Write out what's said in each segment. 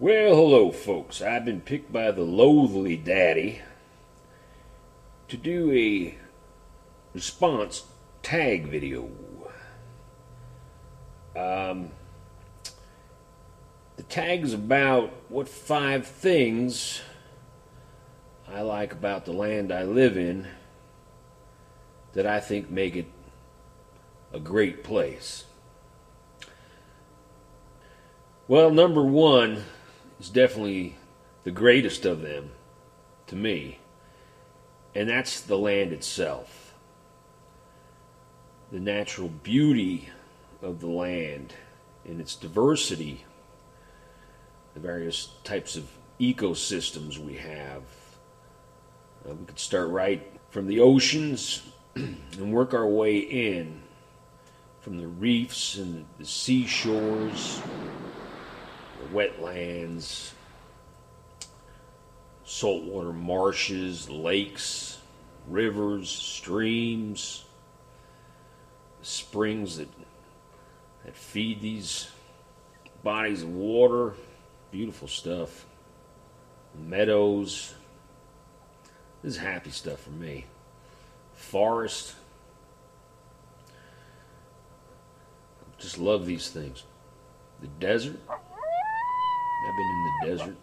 Well, hello, folks. I've been picked by the theloathlydaddy to do a response tag video. The tag's about what 5 things I like about the land I live in that I think make it a great place. Well, number 1 is definitely the greatest of them to me, and that's the land itself. The natural beauty of the land and its diversity, the various types of ecosystems we have. We could start right from the oceans and work our way in, from the reefs and the seashores, the wetlands, saltwater marshes, lakes, rivers, streams, springs that feed these bodies of water. Beautiful stuff. Meadows. This is happy stuff for me. Forest. Just love these things. The desert. I've been in the desert.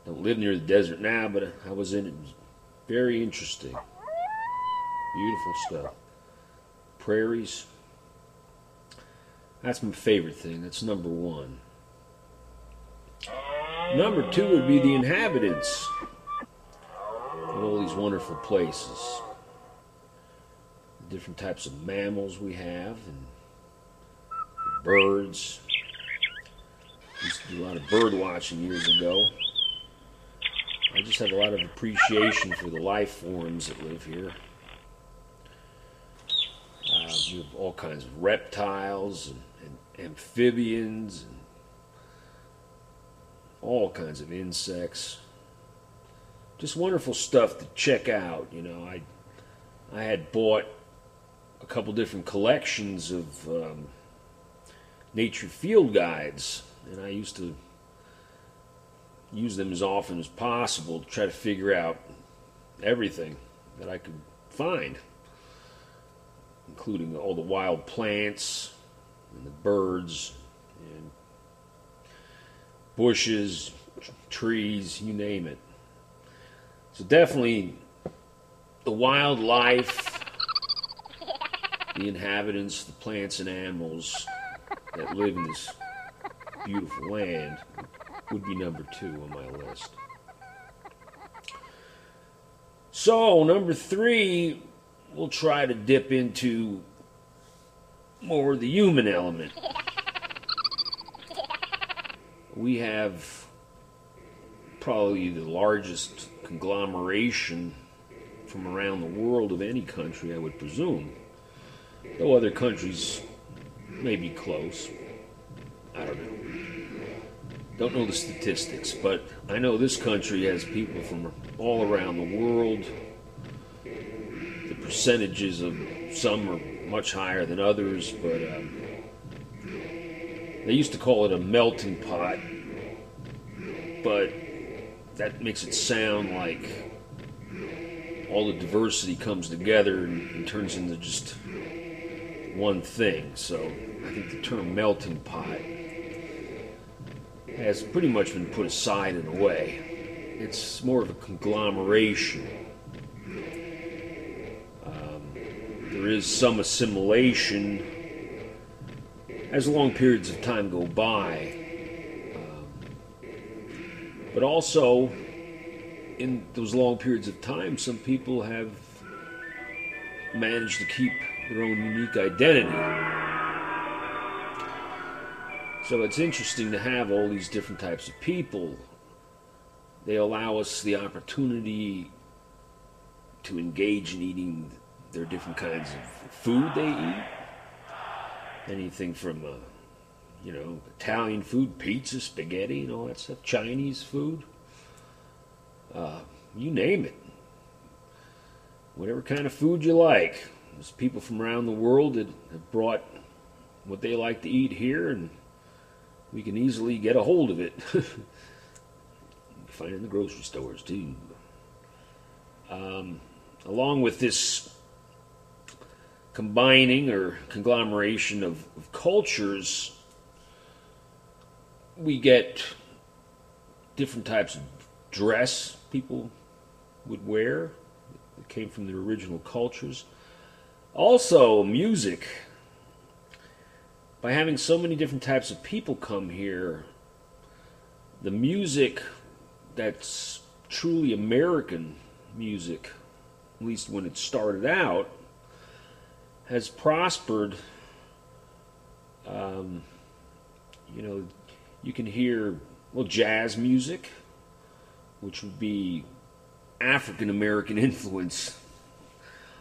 Don't live near the desert now, but I was in it. It was very interesting. Beautiful stuff. Prairies. That's my favorite thing. That's number 1. Number 2 would be the inhabitants of all these wonderful places. The different types of mammals we have, and birds. I used to do a lot of bird watching years ago. I just have a lot of appreciation for the life forms that live here. You have all kinds of reptiles and amphibians and all kinds of insects. Just wonderful stuff to check out. You know, I had bought a couple different collections of nature field guides, and I used to use them as often as possible to try to figure out everything that I could find, including all the wild plants and the birds and bushes, trees, you name it. So definitely the wildlife, the inhabitants, the plants and animals that live in this beautiful land would be number 2 on my list. So, number 3, we'll try to dip into more of the human element. We have probably the largest conglomeration from around the world of any country, I would presume. Though other countries may be close. I don't know. Don't know the statistics, but I know this country has people from all around the world. The percentages of some are much higher than others, but they used to call it a melting pot, but that makes it sound like all the diversity comes together and turns into just one thing. So I think the term melting pot has pretty much been put aside in a way. It's more of a conglomeration. There is some assimilation as long periods of time go by. But also, in those long periods of time, some people have managed to keep their own unique identity. So it's interesting to have all these different types of people. They allow us the opportunity to engage in eating their different kinds of food they eat. Anything from, Italian food, pizza, spaghetti, and all that stuff. Chinese food. You name it. Whatever kind of food you like. There's people from around the world that have brought what they like to eat here, and we can easily get a hold of it. You can find it in the grocery stores too. Along with this combining or conglomeration of cultures, we get different types of dress people would wear that came from their original cultures. Also, music. By having so many different types of people come here, the music that's truly American music, at least when it started out, has prospered. You can hear, jazz music, which would be African American influence.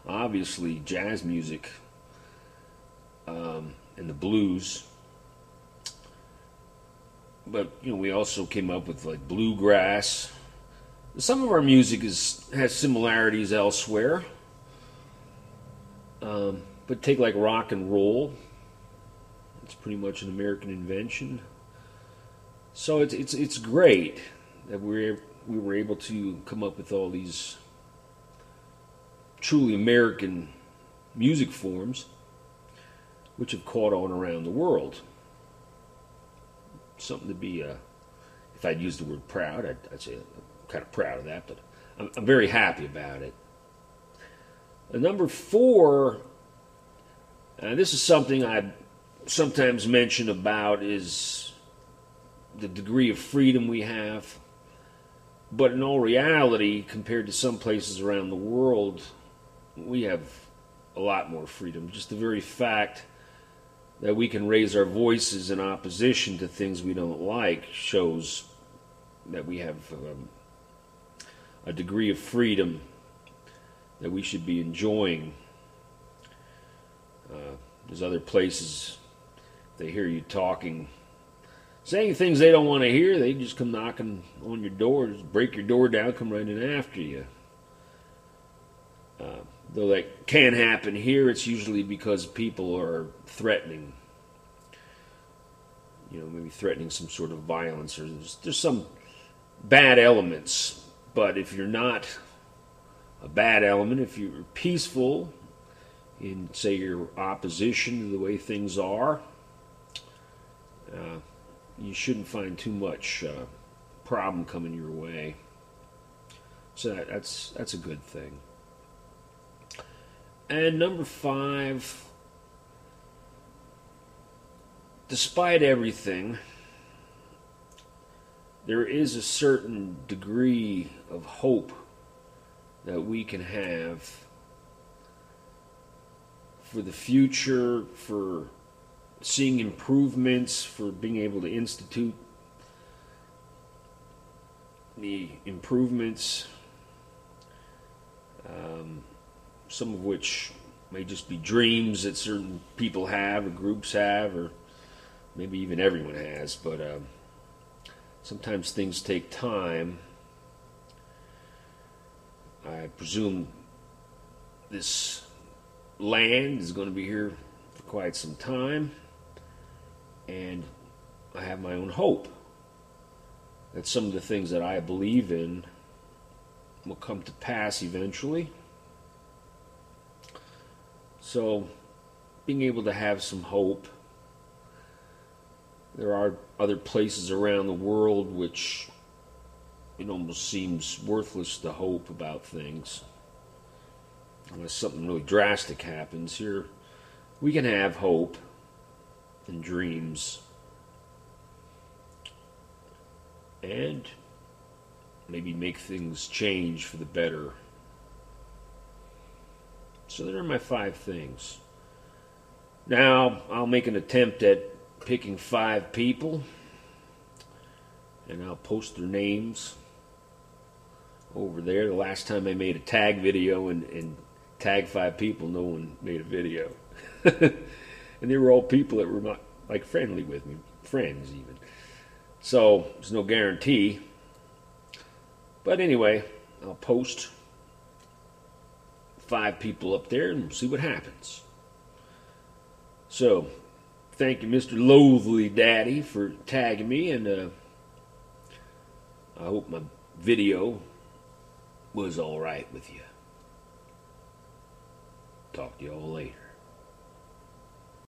Obviously, jazz music and the blues. But, we also came up with like bluegrass. Some of our music has similarities elsewhere. But take like rock and roll. It's pretty much an American invention. So it's great that we were able to come up with all these truly American music forms, which have caught on around the world. Something to be, if I'd use the word proud, I'd say I'm kind of proud of that, but I'm very happy about it. Number 4, this is something I sometimes mention about, is the degree of freedom we have. But in all reality, compared to some places around the world, we have a lot more freedom. Just the very fact that we can raise our voices in opposition to things we don't like shows that we have a degree of freedom that we should be enjoying. There's other places, they hear you talking, saying things they don't want to hear, they just come knocking on your door, just break your door down, come right in after you. Though that can happen here, it's usually because people are threatening. Maybe threatening some sort of violence, or there's some bad elements. But if you're not a bad element, if you're peaceful in, say, your opposition to the way things are, you shouldn't find too much problem coming your way. So that's a good thing. And number 5, despite everything, there is a certain degree of hope that we can have for the future, for seeing improvements, for being able to institute the improvements, some of which may just be dreams that certain people have or groups have, or maybe even everyone has, but sometimes things take time. I presume this land is going to be here for quite some time, and I have my own hope that some of the things that I believe in will come to pass eventually. So, being able to have some hope. There are other places around the world which it almost seems worthless to hope about things. Unless something really drastic happens. Here, we can have hope and dreams. And maybe make things change for the better. So there are my 5 things. Now, I'll make an attempt at picking 5 people, and I'll post their names over there. The last time I made a tag video and tagged 5 people, no one made a video. And they were all people that were not like friendly with me, friends even. So there's no guarantee. But anyway, I'll post 5 people up there and see what happens. So, thank you, Mr. Loathlydaddy, for tagging me, and I hope my video was all right with you. Talk to y'all later.